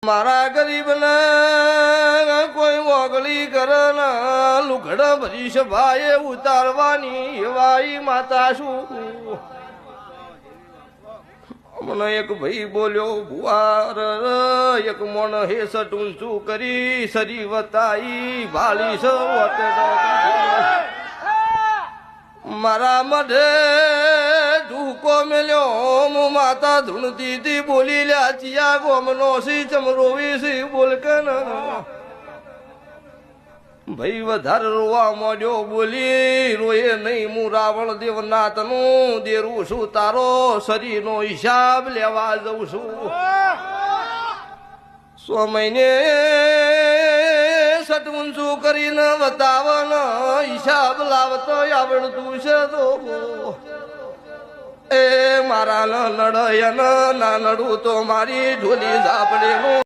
મારા ગરીબને કોઈ ઓગળી કરે ને લુગડા ભરી સભાએ ઉતારવાની એવાઈ માતા શું. મને એક ભાઈ બોલ્યો ભુવાર એક મોણ હેસટ ઊંચું કરી સરી વતાઈ ભાલી મારા મઢે ઢૂકો મેલ્યો હું માતા ધૂણતી હતી બોલી લ્યા ચિયા ગોમનો સી ચમરોવી સી બોલ કે ભાઈ વધારે રોવા માંડ્યો બોલી રોયે નહીં હું રાવણ દેવનાથ નું દેરું છું તારો શરીરનો હિસાબ લેવા જઉં છું. 100 મહિને સટ ઊંચું કરીને બતાવવાનો હિસાબ લાવતો આવડતું છે તો એ મારા ન નડય ના નડું તો મારી ઢોલી ઝાપડેનું